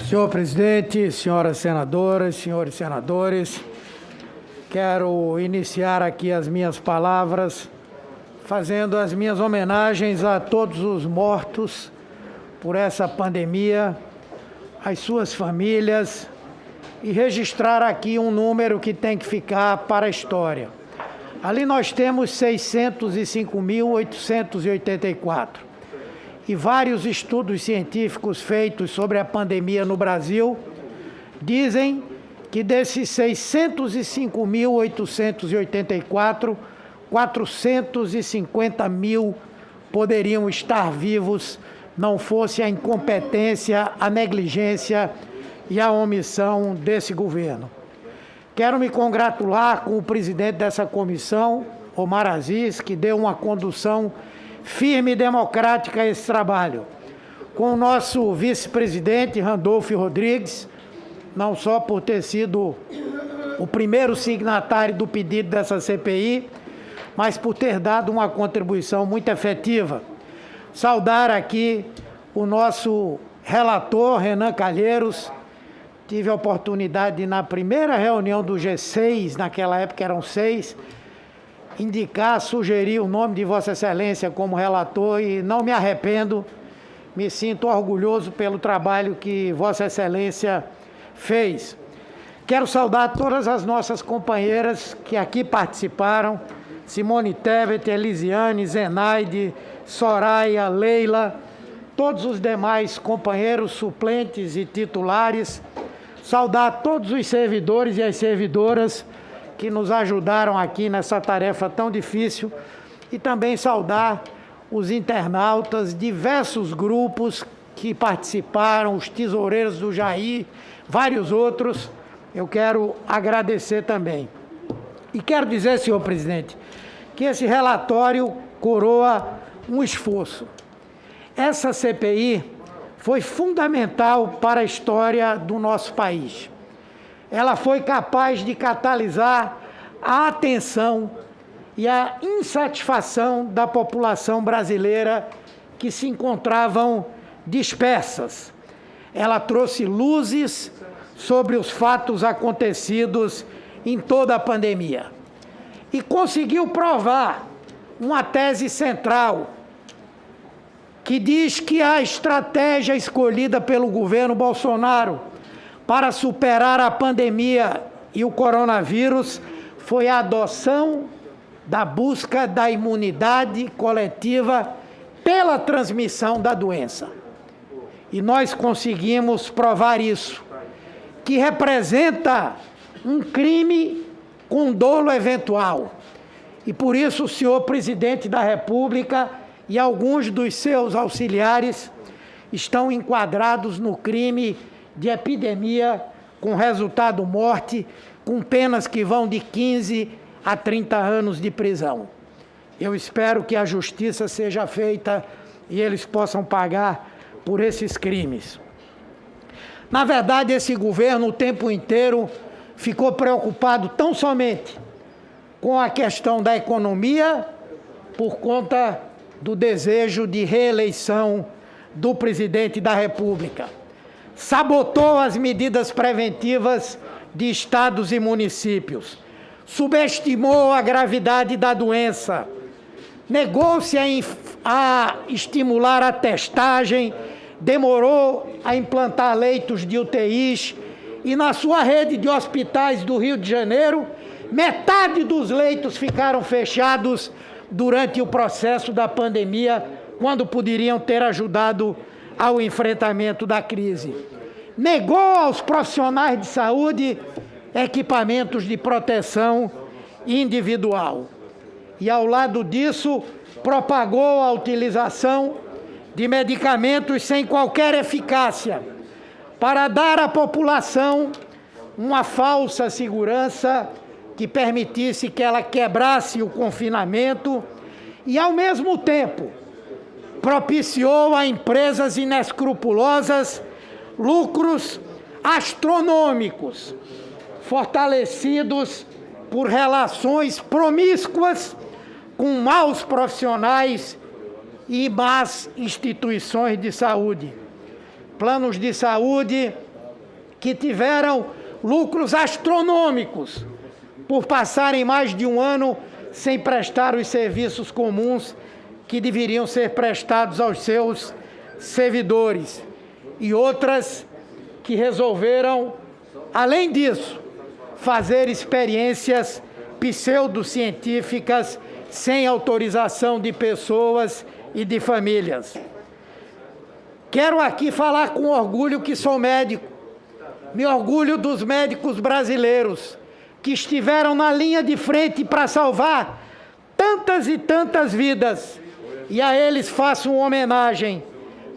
Senhor presidente, senhoras senadoras, senhores senadores, quero iniciar aqui as minhas palavras fazendo as minhas homenagens a todos os mortos por essa pandemia, às suas famílias, e registrar aqui um número que tem que ficar para a história. Ali nós temos 605.884. E vários estudos científicos feitos sobre a pandemia no Brasil dizem que desses 605.884, 450 mil poderiam estar vivos, não fosse a incompetência, a negligência e a omissão desse governo. Quero me congratular com o presidente dessa comissão, Omar Aziz, que deu uma condução firme e democrática a esse trabalho. Com o nosso vice-presidente, Randolfo Rodrigues, não só por ter sido o primeiro signatário do pedido dessa CPI, mas por ter dado uma contribuição muito efetiva. Saudar aqui o nosso relator, Renan Calheiros. Tive a oportunidade, na primeira reunião do G6, naquela época eram 6, sugerir o nome de Vossa Excelência como relator e não me arrependo, me sinto orgulhoso pelo trabalho que Vossa Excelência fez. Quero saudar todas as nossas companheiras que aqui participaram, Simone Tebet, Elisiane, Zenaide, Soraya, Leila, todos os demais companheiros suplentes e titulares, saudar todos os servidores e as servidoras que nos ajudaram aqui nessa tarefa tão difícil e também saudar os internautas, diversos grupos que participaram, os tesoureiros do Jair, vários outros, eu quero agradecer também. E quero dizer, senhor presidente, que esse relatório coroa um esforço. Essa CPI foi fundamental para a história do nosso país. Ela foi capaz de catalisar a atenção e a insatisfação da população brasileira que se encontravam dispersas. Ela trouxe luzes sobre os fatos acontecidos em toda a pandemia e conseguiu provar uma tese central que diz que a estratégia escolhida pelo governo Bolsonaro para superar a pandemia e o coronavírus foi a adoção da busca da imunidade coletiva pela transmissão da doença. E nós conseguimos provar isso, que representa um crime com dolo eventual. E por isso o senhor presidente da República e alguns dos seus auxiliares estão enquadrados no crime de epidemia com resultado morte, com penas que vão de 15 a 30 anos de prisão. Eu espero que a justiça seja feita e eles possam pagar por esses crimes. Na verdade, esse governo o tempo inteiro ficou preocupado tão somente com a questão da economia por conta do desejo de reeleição do presidente da República. Sabotou as medidas preventivas de estados e municípios, subestimou a gravidade da doença, negou-se a estimular a testagem, demorou a implantar leitos de UTIs e na sua rede de hospitais do Rio de Janeiro, metade dos leitos ficaram fechados durante o processo da pandemia, quando poderiam ter ajudado ao enfrentamento da crise. Negou aos profissionais de saúde equipamentos de proteção individual. E, ao lado disso, propagou a utilização de medicamentos sem qualquer eficácia, para dar à população uma falsa segurança que permitisse que ela quebrasse o confinamento e, ao mesmo tempo, propiciou a empresas inescrupulosas lucros astronômicos, fortalecidos por relações promíscuas com maus profissionais e más instituições de saúde. Planos de saúde que tiveram lucros astronômicos por passarem mais de um ano sem prestar os serviços comuns que deveriam ser prestados aos seus servidores. E outras que resolveram, além disso, fazer experiências pseudocientíficas sem autorização de pessoas e de famílias. Quero aqui falar com orgulho que sou médico. Me orgulho dos médicos brasileiros que estiveram na linha de frente para salvar tantas e tantas vidas. E a eles faço uma homenagem.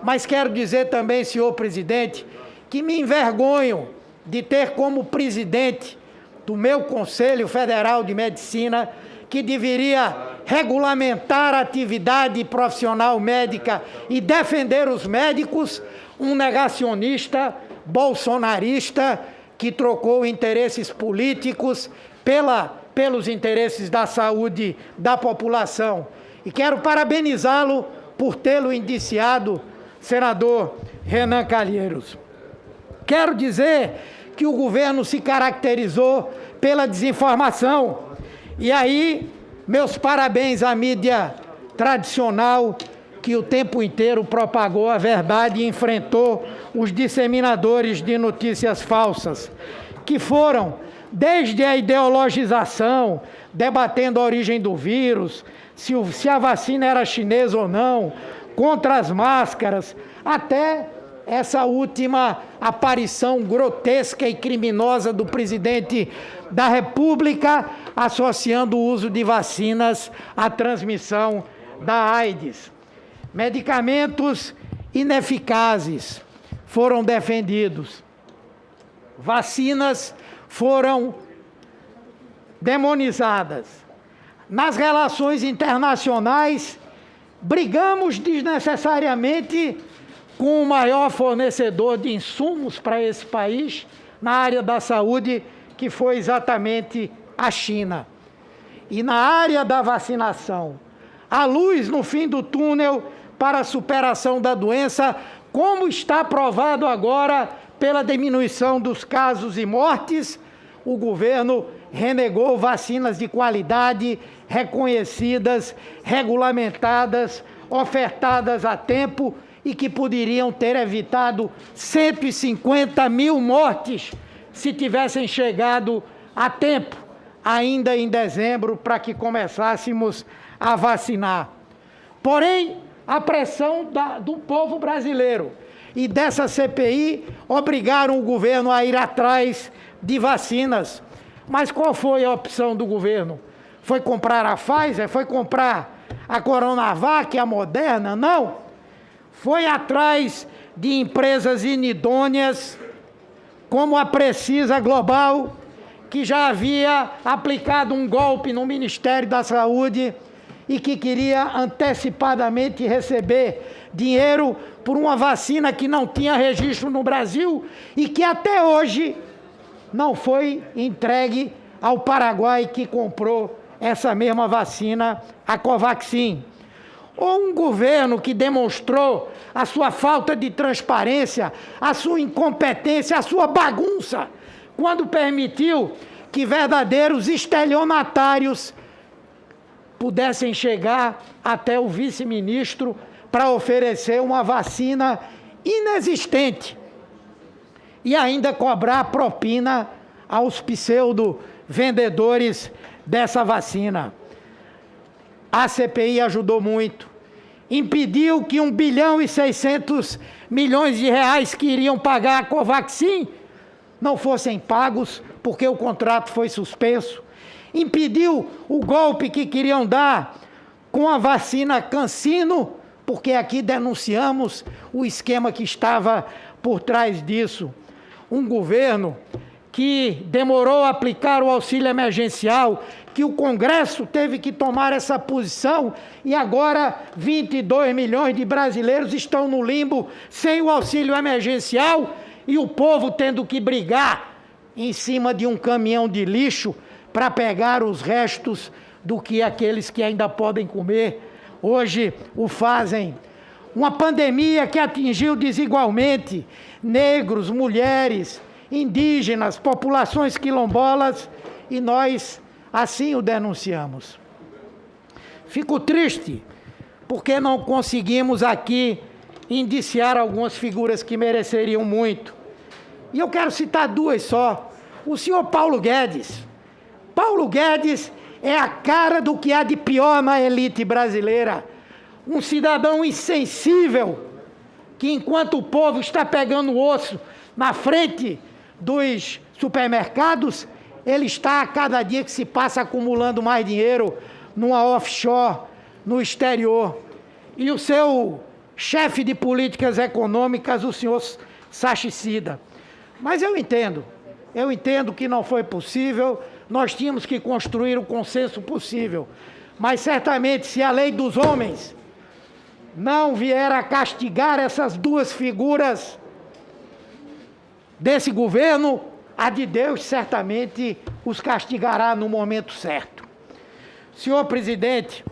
Mas quero dizer também, senhor presidente, que me envergonho de ter como presidente do meu Conselho Federal de Medicina, que deveria regulamentar a atividade profissional médica e defender os médicos, um negacionista bolsonarista que trocou interesses políticos pelos interesses da saúde da população. E quero parabenizá-lo por tê-lo indiciado, senador Renan Calheiros. Quero dizer que o governo se caracterizou pela desinformação. E aí, meus parabéns à mídia tradicional, que o tempo inteiro propagou a verdade e enfrentou os disseminadores de notícias falsas, que foram desde a ideologização, debatendo a origem do vírus, se a vacina era chinesa ou não, contra as máscaras, até essa última aparição grotesca e criminosa do presidente da República, associando o uso de vacinas à transmissão da AIDS. Medicamentos ineficazes foram defendidos. Vacinas foram demonizadas. Nas relações internacionais, brigamos desnecessariamente com o maior fornecedor de insumos para esse país, na área da saúde, que foi exatamente a China. E na área da vacinação, a luz no fim do túnel para a superação da doença, como está provado agora pela diminuição dos casos e mortes, o governo renegou vacinas de qualidade, reconhecidas, regulamentadas, ofertadas a tempo e que poderiam ter evitado 150 mil mortes se tivessem chegado a tempo, ainda em dezembro, para que começássemos a vacinar. Porém, a pressão do povo brasileiro e dessa CPI obrigaram o governo a ir atrás de vacinas. Mas qual foi a opção do governo? Foi comprar a Pfizer? Foi comprar a Coronavac, a Moderna? Não. Foi atrás de empresas inidôneas, como a Precisa Global, que já havia aplicado um golpe no Ministério da Saúde e que queria antecipadamente receber dinheiro por uma vacina que não tinha registro no Brasil e que até hoje não foi entregue ao Paraguai, que comprou essa mesma vacina, a Covaxin. Ou um governo que demonstrou a sua falta de transparência, a sua incompetência, a sua bagunça, quando permitiu que verdadeiros estelionatários pudessem chegar até o vice-ministro para oferecer uma vacina inexistente e ainda cobrar propina aos pseudo-vendedores dessa vacina. A CPI ajudou muito, impediu que 1 bilhão e 600 milhões de reais que iriam pagar a Covaxin não fossem pagos, porque o contrato foi suspenso, impediu o golpe que queriam dar com a vacina CanSino, porque aqui denunciamos o esquema que estava por trás disso. Um governo que demorou a aplicar o auxílio emergencial, que o Congresso teve que tomar essa posição e agora 22 milhões de brasileiros estão no limbo sem o auxílio emergencial e o povo tendo que brigar em cima de um caminhão de lixo para pegar os restos do que aqueles que ainda podem comer hoje o fazem. Uma pandemia que atingiu desigualmente negros, mulheres, indígenas, populações quilombolas, e nós assim o denunciamos. Fico triste porque não conseguimos aqui indiciar algumas figuras que mereceriam muito. E eu quero citar duas só. O senhor Paulo Guedes. Paulo Guedes é a cara do que há de pior na elite brasileira. Um cidadão insensível, que enquanto o povo está pegando osso na frente dos supermercados, ele está a cada dia que se passa acumulando mais dinheiro numa offshore, no exterior. E o seu chefe de políticas econômicas, o senhor Sachicida. Mas eu entendo que não foi possível, nós tínhamos que construir o consenso possível. Mas certamente, se a lei dos homens não vier a castigar essas duas figuras desse governo, a de Deus certamente os castigará no momento certo. Senhor presidente,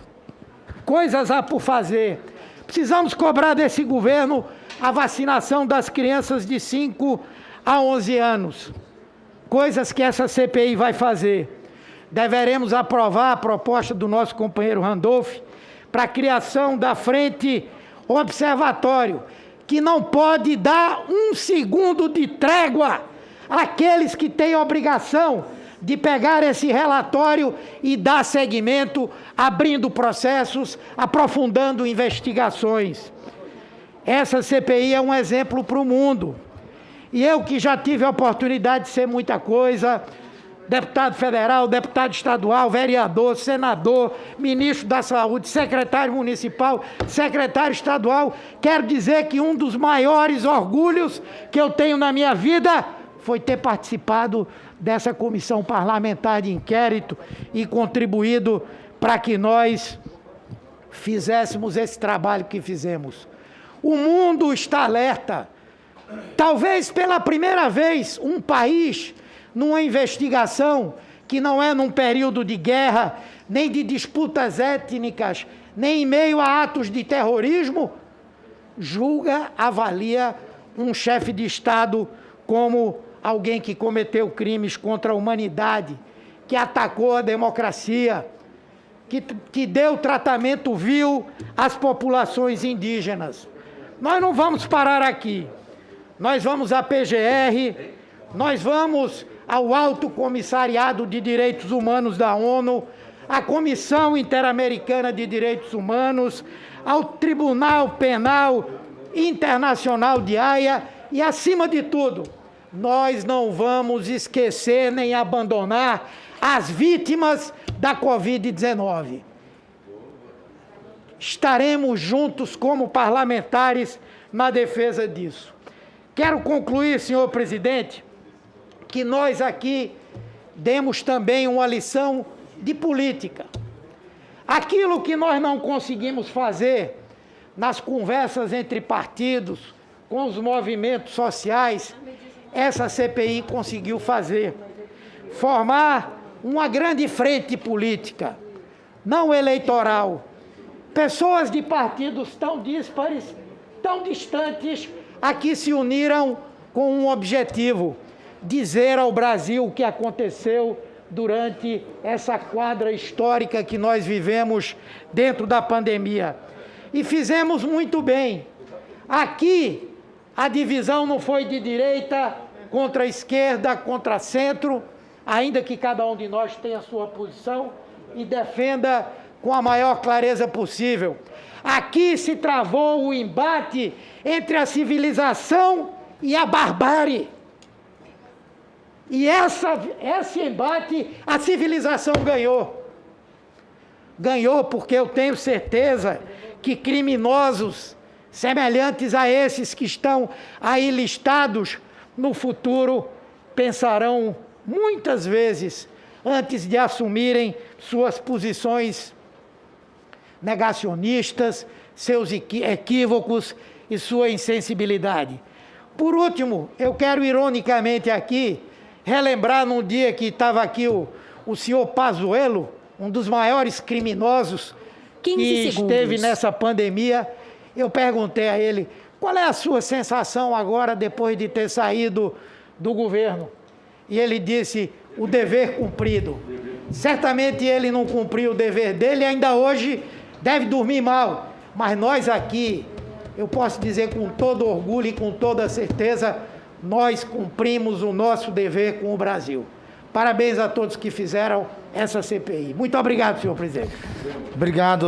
coisas há por fazer. Precisamos cobrar desse governo a vacinação das crianças de 5 a 11 anos. Coisas que essa CPI vai fazer. Deveremos aprovar a proposta do nosso companheiro Randolph para a criação da frente observatório, que não pode dar um segundo de trégua àqueles que têm a obrigação de pegar esse relatório e dar seguimento, abrindo processos, aprofundando investigações. Essa CPI é um exemplo para o mundo. E eu que já tive a oportunidade de ser muita coisa, deputado federal, deputado estadual, vereador, senador, ministro da Saúde, secretário municipal, secretário estadual, quero dizer que um dos maiores orgulhos que eu tenho na minha vida foi ter participado dessa comissão parlamentar de inquérito e contribuído para que nós fizéssemos esse trabalho que fizemos. O mundo está alerta. Talvez pela primeira vez um país, numa investigação que não é num período de guerra, nem de disputas étnicas, nem em meio a atos de terrorismo, julga, avalia um chefe de Estado como alguém que cometeu crimes contra a humanidade, que atacou a democracia, que deu tratamento vil às populações indígenas. Nós não vamos parar aqui. Nós vamos à PGR, nós vamos ao Alto Comissariado de Direitos Humanos da ONU, à Comissão Interamericana de Direitos Humanos, ao Tribunal Penal Internacional de Haia e, acima de tudo, nós não vamos esquecer nem abandonar as vítimas da Covid-19. Estaremos juntos como parlamentares na defesa disso. Quero concluir, senhor presidente, que nós aqui demos também uma lição de política. Aquilo que nós não conseguimos fazer nas conversas entre partidos, com os movimentos sociais, essa CPI conseguiu fazer. Formar uma grande frente política, não eleitoral. Pessoas de partidos tão díspares, tão distantes, aqui se uniram com um objetivo: dizer ao Brasil o que aconteceu durante essa quadra histórica que nós vivemos dentro da pandemia. E fizemos muito bem. Aqui, a divisão não foi de direita contra esquerda, contra centro, ainda que cada um de nós tenha a sua posição e defenda com a maior clareza possível. Aqui se travou o embate entre a civilização e a barbárie. E esse embate, a civilização ganhou. Ganhou porque eu tenho certeza que criminosos semelhantes a esses que estão aí listados, no futuro pensarão muitas vezes antes de assumirem suas posições negacionistas, seus equívocos e sua insensibilidade. Por último, eu quero ironicamente aqui relembrar num dia que estava aqui o senhor Pazuello, um dos maiores criminosos que esteve nessa pandemia. Eu perguntei a ele: qual é a sua sensação agora, depois de ter saído do governo. E ele disse o dever cumprido. Certamente ele não cumpriu o dever dele e ainda hoje deve dormir mal. Mas nós aqui, eu posso dizer com todo orgulho e com toda certeza, nós cumprimos o nosso dever com o Brasil. Parabéns a todos que fizeram essa CPI. Muito obrigado, senhor presidente. Obrigado.